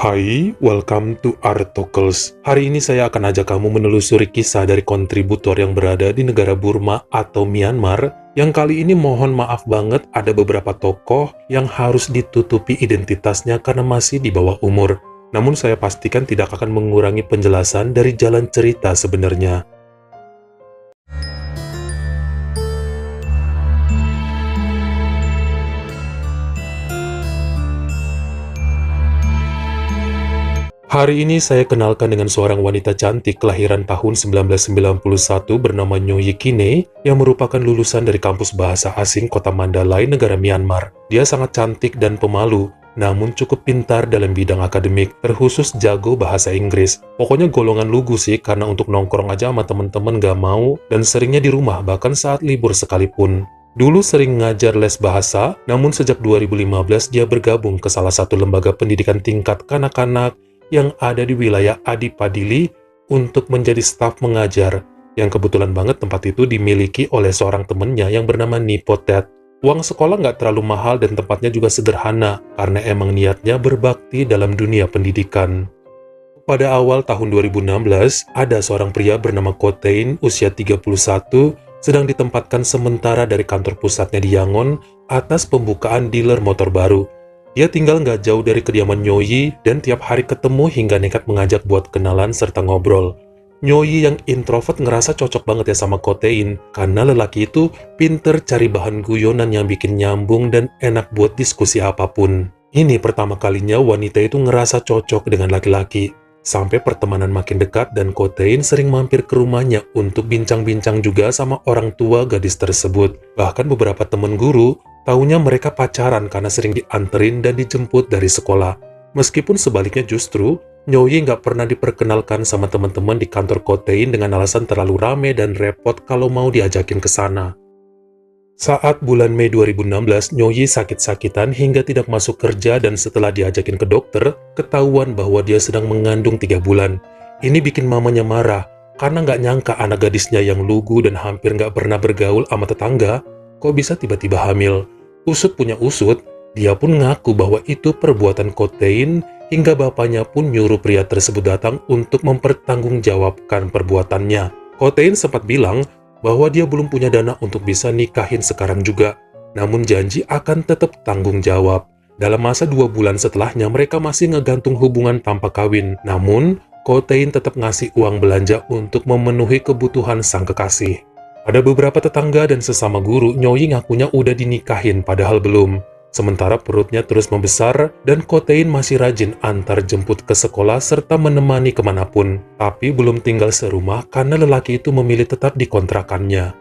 Hai, welcome to Art Talkers. Hari ini saya akan ajak kamu menelusuri kisah dari kontributor yang berada di negara Burma atau Myanmar, yang kali ini mohon maaf banget ada beberapa tokoh yang harus ditutupi identitasnya karena masih di bawah umur. Namun saya pastikan tidak akan mengurangi penjelasan dari jalan cerita sebenarnya. Hari ini saya kenalkan dengan seorang wanita cantik kelahiran tahun 1991 bernama Nyoyi Kine yang merupakan lulusan dari kampus bahasa asing kota Mandalay, negara Myanmar. Dia sangat cantik dan pemalu, namun cukup pintar dalam bidang akademik, terkhusus jago bahasa Inggris. Pokoknya golongan lugu sih, karena untuk nongkrong aja sama temen-temen gak mau, dan seringnya di rumah bahkan saat libur sekalipun. Dulu sering ngajar les bahasa, namun sejak 2015 dia bergabung ke salah satu lembaga pendidikan tingkat kanak-kanak yang ada di wilayah Adipadili untuk menjadi staf mengajar, yang kebetulan banget tempat itu dimiliki oleh seorang temennya yang bernama Nipotet. Uang sekolah nggak terlalu mahal dan tempatnya juga sederhana, karena emang niatnya berbakti dalam dunia pendidikan. Pada awal tahun 2016, ada seorang pria bernama Kotein, usia 31, sedang ditempatkan sementara dari kantor pusatnya di Yangon atas pembukaan dealer motor baru. Dia tinggal nggak jauh dari kediaman Nyoyi dan tiap hari ketemu hingga nekat mengajak buat kenalan serta ngobrol. Nyoyi yang introvert ngerasa cocok banget ya sama Kotein, karena lelaki itu pinter cari bahan guyonan yang bikin nyambung dan enak buat diskusi apapun. Ini pertama kalinya wanita itu ngerasa cocok dengan laki-laki. Sampai pertemanan makin dekat dan Kotein sering mampir ke rumahnya untuk bincang-bincang juga sama orang tua gadis tersebut. Bahkan beberapa temen guru taunya mereka pacaran karena sering dianterin dan dijemput dari sekolah. Meskipun sebaliknya justru, Nyoyi nggak pernah diperkenalkan sama teman-teman di kantor Kotein dengan alasan terlalu rame dan repot kalau mau diajakin ke sana. Saat bulan Mei 2016, Nyoyi sakit-sakitan hingga tidak masuk kerja dan setelah diajakin ke dokter, ketahuan bahwa dia sedang mengandung 3 bulan. Ini bikin mamanya marah, karena nggak nyangka anak gadisnya yang lugu dan hampir nggak pernah bergaul sama tetangga, kok bisa tiba-tiba hamil. Usut punya usut, dia pun ngaku bahwa itu perbuatan Kotein, hingga bapaknya pun nyuruh pria tersebut datang untuk mempertanggungjawabkan perbuatannya. Kotein sempat bilang bahwa dia belum punya dana untuk bisa nikahin sekarang juga, namun janji akan tetap tanggung jawab. Dalam masa 2 bulan setelahnya, mereka masih ngegantung hubungan tanpa kawin, namun Kotein tetap ngasih uang belanja untuk memenuhi kebutuhan sang kekasih. Ada beberapa tetangga dan sesama guru, Nyoyi ngakunya udah dinikahin padahal belum. Sementara perutnya terus membesar dan Kotein masih rajin antar jemput ke sekolah serta menemani kemanapun. Tapi belum tinggal serumah karena lelaki itu memilih tetap di kontrakannya.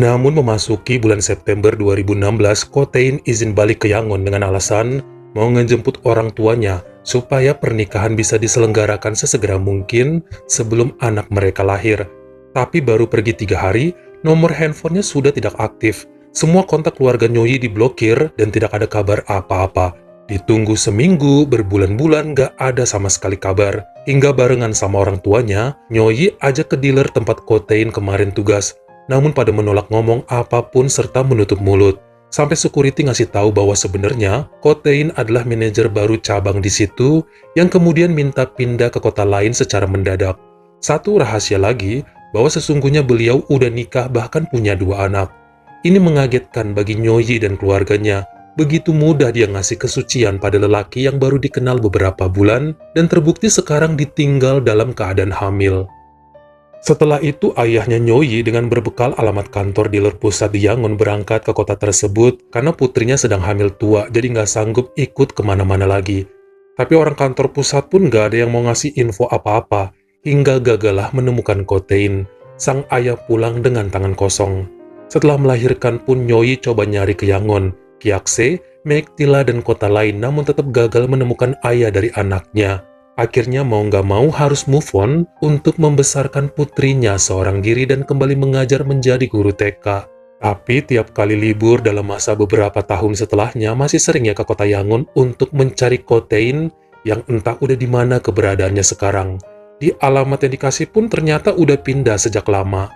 Namun memasuki bulan September 2016, Kotein izin balik ke Yangon dengan alasan mau ngejemput orang tuanya supaya pernikahan bisa diselenggarakan sesegera mungkin sebelum anak mereka lahir. Tapi baru pergi 3 hari, nomor handphonenya sudah tidak aktif. Semua kontak keluarga Nyoyi diblokir dan tidak ada kabar apa-apa. Ditunggu seminggu, berbulan-bulan gak ada sama sekali kabar. Hingga barengan sama orang tuanya, Nyoyi ajak ke dealer tempat Kotein kemarin tugas. Namun pada menolak ngomong apapun serta menutup mulut. Sampai security ngasih tahu bahwa sebenarnya Kotein adalah manajer baru cabang di situ yang kemudian minta pindah ke kota lain secara mendadak. Satu rahasia lagi, bahwa sesungguhnya beliau udah nikah bahkan punya 2 anak. Ini mengagetkan bagi Nyoyi dan keluarganya. Begitu mudah dia ngasih kesucian pada lelaki yang baru dikenal beberapa bulan dan terbukti sekarang ditinggal dalam keadaan hamil. Setelah itu ayahnya Nyoyi dengan berbekal alamat kantor dealer pusat di Yangon berangkat ke kota tersebut karena putrinya sedang hamil tua jadi nggak sanggup ikut kemana-mana lagi. Tapi orang kantor pusat pun nggak ada yang mau ngasih info apa-apa hingga gagallah menemukan Kotein. Sang ayah pulang dengan tangan kosong. Setelah melahirkan pun Nyoyi coba nyari ke Yangon, Kyakshe, Meiktila, dan kota lain namun tetap gagal menemukan ayah dari anaknya. Akhirnya mau nggak mau harus move on untuk membesarkan putrinya seorang diri dan kembali mengajar menjadi guru TK. Tapi tiap kali libur dalam masa beberapa tahun setelahnya masih sering ya ke kota Yangon untuk mencari Kotein yang entah udah di mana keberadaannya sekarang. Di alamat yang dikasih pun ternyata udah pindah sejak lama.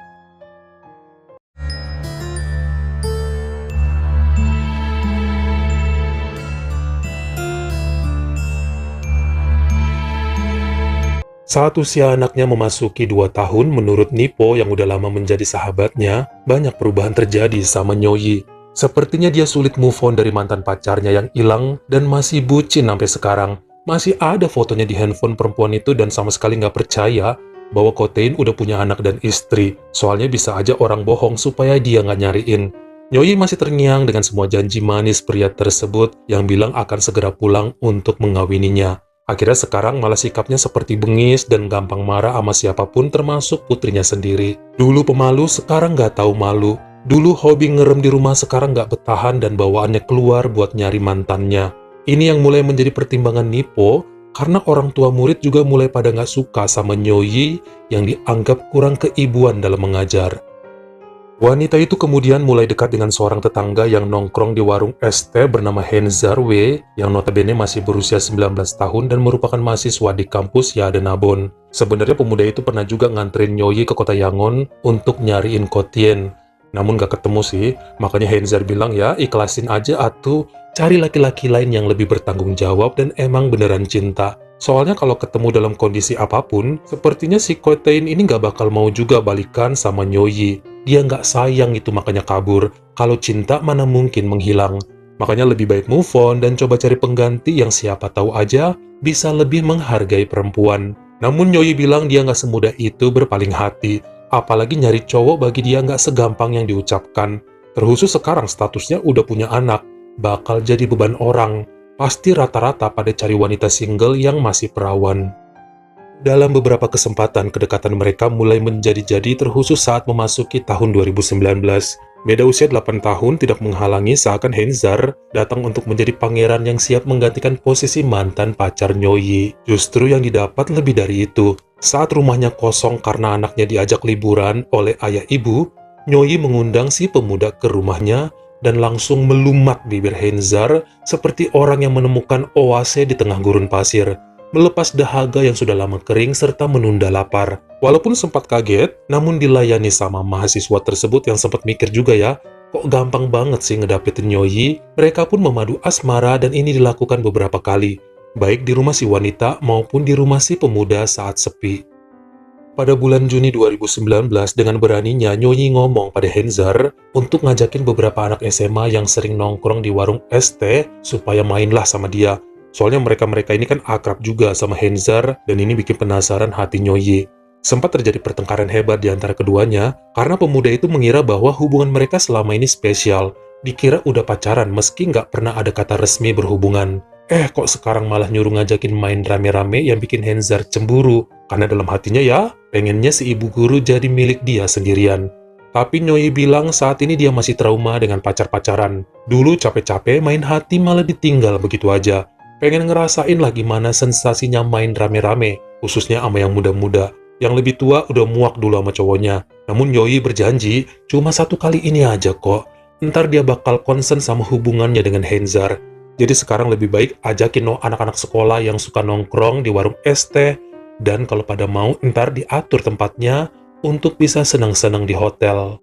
Saat usia anaknya memasuki 2 tahun, menurut Nipo yang udah lama menjadi sahabatnya, banyak perubahan terjadi sama Nyoyi. Sepertinya dia sulit move on dari mantan pacarnya yang hilang dan masih bucin sampai sekarang. Masih ada fotonya di handphone perempuan itu dan sama sekali nggak percaya bahwa Kotein udah punya anak dan istri. Soalnya bisa aja orang bohong supaya dia nggak nyariin. Nyoyi masih terngiang dengan semua janji manis pria tersebut yang bilang akan segera pulang untuk mengawininya. Akhirnya sekarang malah sikapnya seperti bengis dan gampang marah sama siapapun termasuk putrinya sendiri. Dulu pemalu, sekarang nggak tahu malu. Dulu hobi ngerem di rumah, sekarang nggak bertahan dan bawaannya keluar buat nyari mantannya. Ini yang mulai menjadi pertimbangan Nipo, karena orang tua murid juga mulai pada nggak suka sama Nyoyi yang dianggap kurang keibuan dalam mengajar. Wanita itu kemudian mulai dekat dengan seorang tetangga yang nongkrong di warung es teh bernama Henzar W, yang notabene masih berusia 19 tahun dan merupakan mahasiswa di kampus Yadenabon. Sebenarnya pemuda itu pernah juga nganterin Nyoyi ke kota Yangon untuk nyariin Kotien. Namun gak ketemu sih, makanya Henzar bilang ya ikhlasin aja atuh, cari laki-laki lain yang lebih bertanggung jawab dan emang beneran cinta. Soalnya kalau ketemu dalam kondisi apapun, sepertinya si Kotein ini gak bakal mau juga balikan sama Nyoyi. Dia nggak sayang itu makanya kabur. Kalau cinta mana mungkin menghilang. Makanya lebih baik move on dan coba cari pengganti yang siapa tahu aja bisa lebih menghargai perempuan. Namun Nyoyi bilang dia nggak semudah itu berpaling hati. Apalagi nyari cowok bagi dia nggak segampang yang diucapkan. Terkhusus sekarang statusnya udah punya anak. Bakal jadi beban orang. Pasti rata-rata pada cari wanita single yang masih perawan. Dalam beberapa kesempatan, kedekatan mereka mulai menjadi-jadi terkhusus saat memasuki tahun 2019. Beda usia 8 tahun tidak menghalangi seakan Henzar datang untuk menjadi pangeran yang siap menggantikan posisi mantan pacar Nyoyi. Justru yang didapat lebih dari itu. Saat rumahnya kosong karena anaknya diajak liburan oleh ayah ibu, Nyoyi mengundang si pemuda ke rumahnya dan langsung melumat bibir Henzar seperti orang yang menemukan oase di tengah gurun pasir. Melepas dahaga yang sudah lama kering serta menunda lapar. Walaupun sempat kaget, namun dilayani sama mahasiswa tersebut yang sempat mikir juga ya, kok gampang banget sih ngedapetin Nyoyi. Mereka pun memadu asmara dan ini dilakukan beberapa kali, baik di rumah si wanita maupun di rumah si pemuda saat sepi. Pada bulan Juni 2019, dengan beraninya Nyoyi ngomong pada Henzar untuk ngajakin beberapa anak SMA yang sering nongkrong di warung es teh supaya mainlah sama dia. Soalnya mereka-mereka ini kan akrab juga sama Henzar dan ini bikin penasaran hati Nyoyi. Sempat terjadi pertengkaran hebat di antara keduanya karena pemuda itu mengira bahwa hubungan mereka selama ini spesial. Dikira udah pacaran meski nggak pernah ada kata resmi berhubungan. Kok sekarang malah nyuruh ngajakin main rame-rame yang bikin Henzar cemburu. Karena dalam hatinya ya, pengennya si ibu guru jadi milik dia sendirian. Tapi Nyoyi bilang saat ini dia masih trauma dengan pacar-pacaran. Dulu capek-capek main hati malah ditinggal begitu aja. Pengen ngerasain lah gimana sensasinya main rame-rame, khususnya sama yang muda-muda. Yang lebih tua udah muak dulu sama cowoknya. Namun Nyoyi berjanji, cuma 1 kali ini aja kok. Ntar dia bakal konsen sama hubungannya dengan Henzar. Jadi sekarang lebih baik ajakin anak-anak sekolah yang suka nongkrong di warung es teh. Dan kalau pada mau, ntar diatur tempatnya untuk bisa senang-senang di hotel.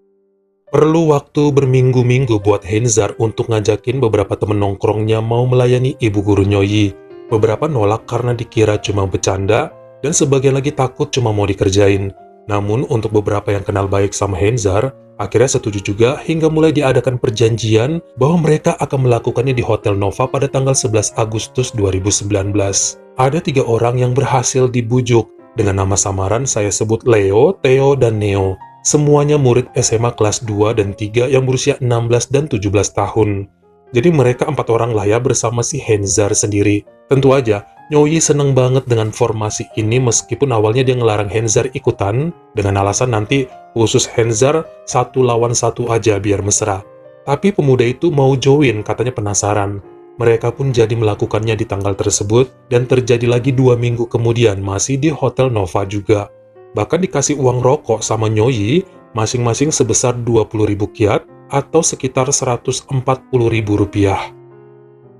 Perlu waktu berminggu-minggu buat Henzar untuk ngajakin beberapa temen nongkrongnya mau melayani ibu guru Nyoyi. Beberapa nolak karena dikira cuma bercanda, dan sebagian lagi takut cuma mau dikerjain. Namun untuk beberapa yang kenal baik sama Henzar, akhirnya setuju juga hingga mulai diadakan perjanjian bahwa mereka akan melakukannya di Hotel Nova pada tanggal 11 Agustus 2019. Ada 3 orang yang berhasil dibujuk. Dengan nama samaran saya sebut Leo, Theo, dan Neo. Semuanya murid SMA kelas 2 dan 3 yang berusia 16 dan 17 tahun. Jadi mereka 4 orang lah ya bersama si Henzar sendiri. Tentu aja, Nyoyi seneng banget dengan formasi ini meskipun awalnya dia ngelarang Henzar ikutan dengan alasan nanti khusus Henzar 1 lawan 1 aja biar mesra. Tapi pemuda itu mau join, katanya penasaran. Mereka pun jadi melakukannya di tanggal tersebut dan terjadi lagi 2 minggu kemudian masih di Hotel Nova juga. Bahkan dikasih uang rokok sama Nyoyi masing-masing sebesar 20.000 kyat atau sekitar 140.000 rupiah.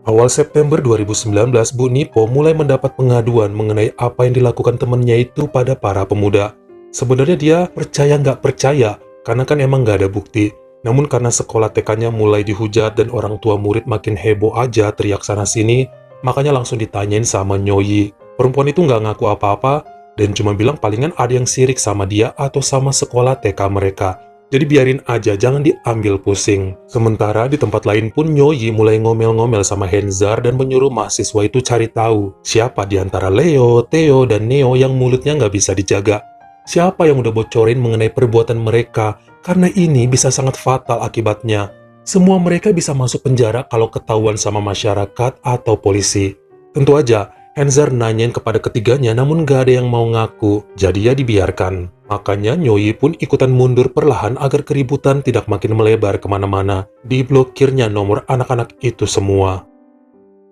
Awal September 2019, Bu Nipo mulai mendapat pengaduan mengenai apa yang dilakukan temannya itu pada para pemuda. Sebenarnya dia percaya nggak percaya, karena kan emang nggak ada bukti. Namun karena sekolah TK-nya mulai dihujat dan orang tua murid makin heboh aja teriak sana-sini, makanya langsung ditanyain sama Nyoyi. Perempuan itu nggak ngaku apa-apa, dan cuma bilang palingan ada yang sirik sama dia atau sama sekolah TK mereka. Jadi biarin aja, jangan diambil pusing. Sementara di tempat lain pun Nyoyi mulai ngomel-ngomel sama Henzar dan menyuruh mahasiswa itu cari tahu siapa di antara Leo, Theo, dan Neo yang mulutnya nggak bisa dijaga. Siapa yang udah bocorin mengenai perbuatan mereka, karena ini bisa sangat fatal akibatnya. Semua mereka bisa masuk penjara kalau ketahuan sama masyarakat atau polisi. Tentu aja, Henzar nanyain kepada ketiganya namun gak ada yang mau ngaku, jadi ya dibiarkan. Makanya Nyoyi pun ikutan mundur perlahan agar keributan tidak makin melebar kemana-mana. Diblokirnya nomor anak-anak itu semua.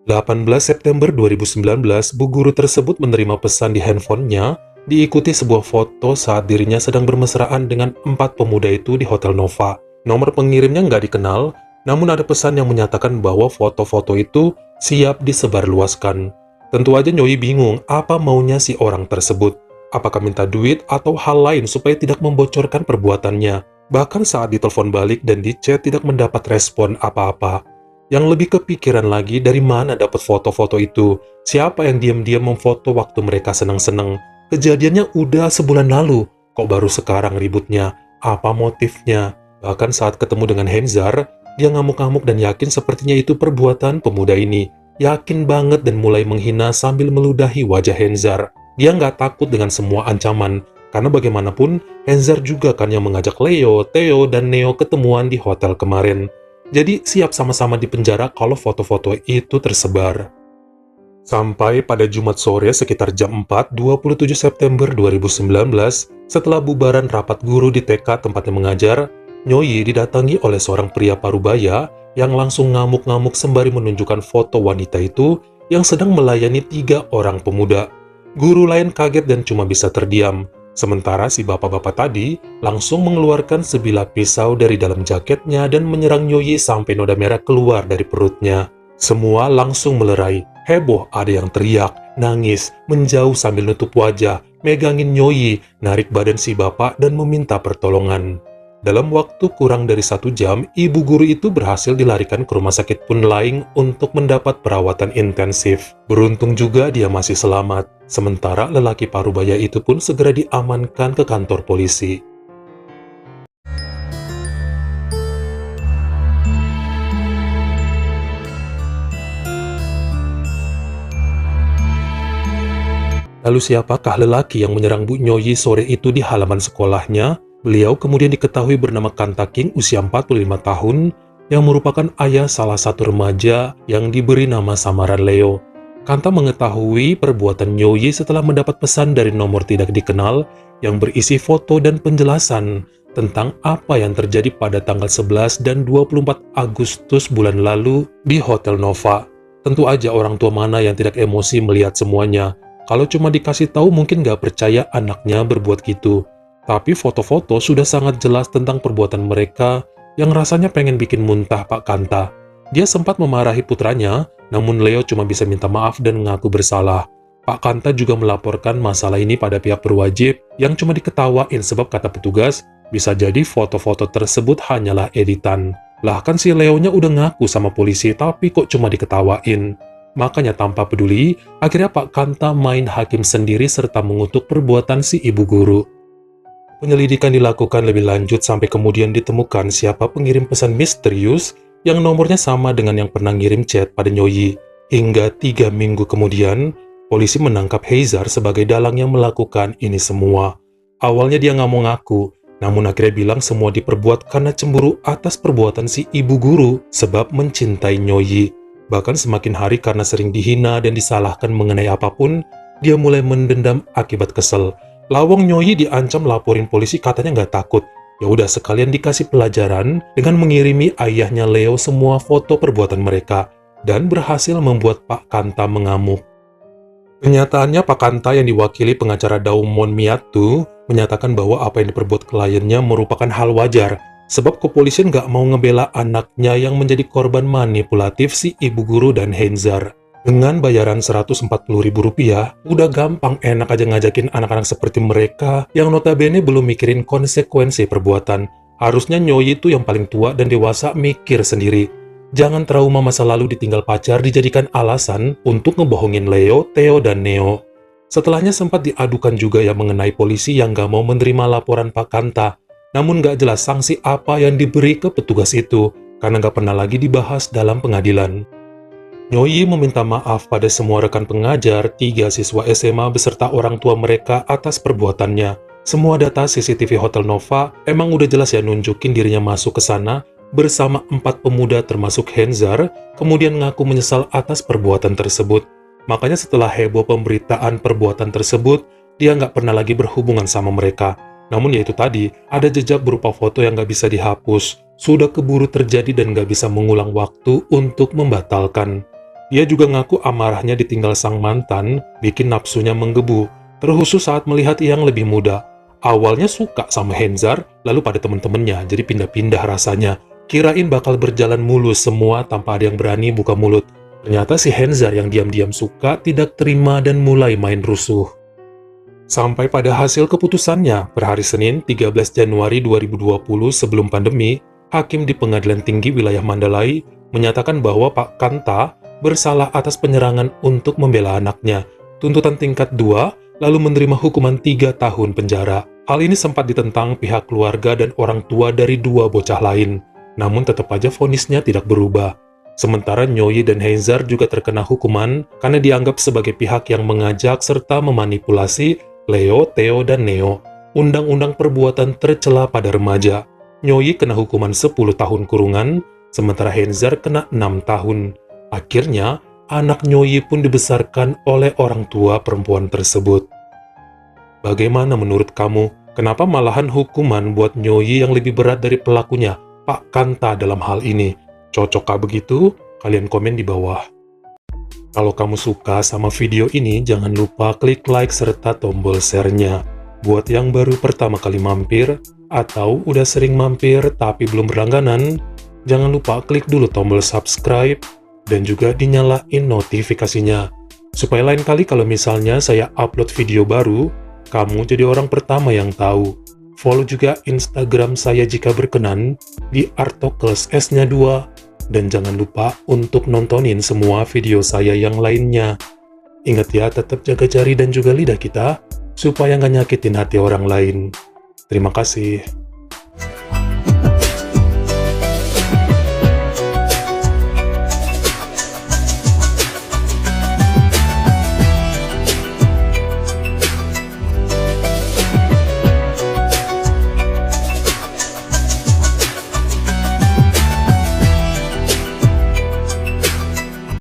18 September 2019, bu guru tersebut menerima pesan di handphonenya, diikuti sebuah foto saat dirinya sedang bermesraan dengan 4 pemuda itu di Hotel Nova. Nomor pengirimnya nggak dikenal, namun ada pesan yang menyatakan bahwa foto-foto itu siap disebarluaskan. Tentu aja Nyoyi bingung apa maunya si orang tersebut. Apakah minta duit atau hal lain supaya tidak membocorkan perbuatannya. Bahkan saat ditelepon balik dan di chat tidak mendapat respon apa-apa. Yang lebih kepikiran lagi dari mana dapat foto-foto itu. Siapa yang diam-diam memfoto waktu mereka senang-senang. Kejadiannya udah sebulan lalu. Kok baru sekarang ributnya? Apa motifnya? Bahkan saat ketemu dengan Henzar, dia ngamuk-ngamuk dan yakin sepertinya itu perbuatan pemuda ini. Yakin banget dan mulai menghina sambil meludahi wajah Henzar. Dia nggak takut dengan semua ancaman, karena bagaimanapun Henzar juga kan yang mengajak Leo, Theo, dan Neo ketemuan di hotel kemarin. Jadi siap sama-sama di penjara kalau foto-foto itu tersebar. Sampai pada Jumat sore sekitar jam 4, 27 September 2019, setelah bubaran rapat guru di TK tempatnya mengajar, Nyoyi didatangi oleh seorang pria parubaya yang langsung ngamuk-ngamuk sembari menunjukkan foto wanita itu yang sedang melayani 3 orang pemuda. Guru lain kaget dan cuma bisa terdiam, sementara si bapak-bapak tadi langsung mengeluarkan sebilah pisau dari dalam jaketnya dan menyerang Nyoyi sampai noda merah keluar dari perutnya. Semua langsung melerai, heboh, ada yang teriak, nangis, menjauh sambil nutup wajah, megangin Nyoyi, narik badan si bapak dan meminta pertolongan. Dalam waktu kurang dari 1 jam, ibu guru itu berhasil dilarikan ke rumah sakit Punlaing untuk mendapat perawatan intensif. Beruntung juga dia masih selamat, sementara lelaki parubaya itu pun segera diamankan ke kantor polisi. Lalu siapakah lelaki yang menyerang Bu Nyoyi sore itu di halaman sekolahnya? Beliau kemudian diketahui bernama Kanta King, usia 45 tahun, yang merupakan ayah salah satu remaja yang diberi nama samaran Leo. Kanta mengetahui perbuatan Nyoyi setelah mendapat pesan dari nomor tidak dikenal yang berisi foto dan penjelasan tentang apa yang terjadi pada tanggal 11 dan 24 Agustus bulan lalu di Hotel Nova. Tentu aja orang tua mana yang tidak emosi melihat semuanya. Kalau cuma dikasih tahu mungkin gak percaya anaknya berbuat gitu. Tapi foto-foto sudah sangat jelas tentang perbuatan mereka yang rasanya pengen bikin muntah Pak Kanta. Dia sempat memarahi putranya, namun Leo cuma bisa minta maaf dan mengaku bersalah. Pak Kanta juga melaporkan masalah ini pada pihak berwajib yang cuma diketawain sebab kata petugas, bisa jadi foto-foto tersebut hanyalah editan. Lah kan si Leonya udah ngaku sama polisi tapi kok cuma diketawain. Makanya tanpa peduli, akhirnya Pak Kanta main hakim sendiri serta mengutuk perbuatan si ibu guru. Penyelidikan dilakukan lebih lanjut sampai kemudian ditemukan siapa pengirim pesan misterius yang nomornya sama dengan yang pernah ngirim chat pada Nyoyi. Hingga 3 minggu kemudian, polisi menangkap Henzar sebagai dalang yang melakukan ini semua. Awalnya dia nggak mau ngaku, namun akhirnya bilang semua diperbuat karena cemburu atas perbuatan si ibu guru sebab mencintai Nyoyi. Bahkan semakin hari karena sering dihina dan disalahkan mengenai apapun, dia mulai mendendam akibat kesel. Lawang Nyoyi diancam laporin polisi katanya nggak takut. Ya udah sekalian dikasih pelajaran dengan mengirimi ayahnya Leo semua foto perbuatan mereka dan berhasil membuat Pak Kanta mengamuk. Kenyataannya Pak Kanta yang diwakili pengacara Daumon Miyatu menyatakan bahwa apa yang diperbuat kliennya merupakan hal wajar sebab kepolisian nggak mau ngebela anaknya yang menjadi korban manipulatif si ibu guru dan Henzar. Dengan bayaran Rp140.000, udah gampang enak aja ngajakin anak-anak seperti mereka yang notabene belum mikirin konsekuensi perbuatan. Harusnya Nyoyi itu yang paling tua dan dewasa mikir sendiri. Jangan trauma masa lalu ditinggal pacar dijadikan alasan untuk ngebohongin Leo, Theo, dan Neo. Setelahnya sempat diadukan juga ya mengenai polisi yang nggak mau menerima laporan Pak Kanta. Namun nggak jelas sanksi apa yang diberi ke petugas itu, karena nggak pernah lagi dibahas dalam pengadilan. Nyoyi meminta maaf pada semua rekan pengajar, 3 siswa SMA beserta orang tua mereka atas perbuatannya. Semua data CCTV Hotel Nova emang udah jelas ya nunjukin dirinya masuk ke sana bersama 4 pemuda termasuk Henzar, kemudian ngaku menyesal atas perbuatan tersebut. Makanya setelah heboh pemberitaan perbuatan tersebut, dia nggak pernah lagi berhubungan sama mereka. Namun ya itu tadi, ada jejak berupa foto yang nggak bisa dihapus, sudah keburu terjadi dan nggak bisa mengulang waktu untuk membatalkan. Dia juga ngaku amarahnya ditinggal sang mantan, bikin nafsunya menggebu, terkhusus saat melihat yang lebih muda. Awalnya suka sama Henzar, lalu pada temen-temennya, jadi pindah-pindah rasanya. Kirain bakal berjalan mulus semua tanpa ada yang berani buka mulut. Ternyata si Henzar yang diam-diam suka, tidak terima dan mulai main rusuh. Sampai pada hasil keputusannya, per hari Senin 13 Januari 2020 sebelum pandemi, Hakim di Pengadilan Tinggi Wilayah Mandalay menyatakan bahwa Pak Kanta bersalah atas penyerangan untuk membela anaknya. Tuntutan tingkat 2, lalu menerima hukuman 3 tahun penjara. Hal ini sempat ditentang pihak keluarga dan orang tua dari 2 bocah lain. Namun tetap aja vonisnya tidak berubah. Sementara Nyoyi dan Henzar juga terkena hukuman karena dianggap sebagai pihak yang mengajak serta memanipulasi Leo, Theo, dan Neo. Undang-undang perbuatan tercela pada remaja. Nyoyi kena hukuman 10 tahun kurungan, sementara Henzar kena 6 tahun. Akhirnya, anak Nyoyi pun dibesarkan oleh orang tua perempuan tersebut. Bagaimana menurut kamu? Kenapa malahan hukuman buat Nyoyi yang lebih berat dari pelakunya, Pak Kanta dalam hal ini? Cocokkah begitu? Kalian komen di bawah. Kalau kamu suka sama video ini, jangan lupa klik like serta tombol share-nya. Buat yang baru pertama kali mampir, atau udah sering mampir tapi belum berlangganan, jangan lupa klik dulu tombol subscribe, dan juga dinyalain notifikasinya. Supaya lain kali kalau misalnya saya upload video baru, kamu jadi orang pertama yang tahu. Follow juga Instagram saya jika berkenan, di Artokles S-nya 2, dan jangan lupa untuk nontonin semua video saya yang lainnya. Ingat ya, tetap jaga jari dan juga lidah kita, supaya nggak nyakitin hati orang lain. Terima kasih.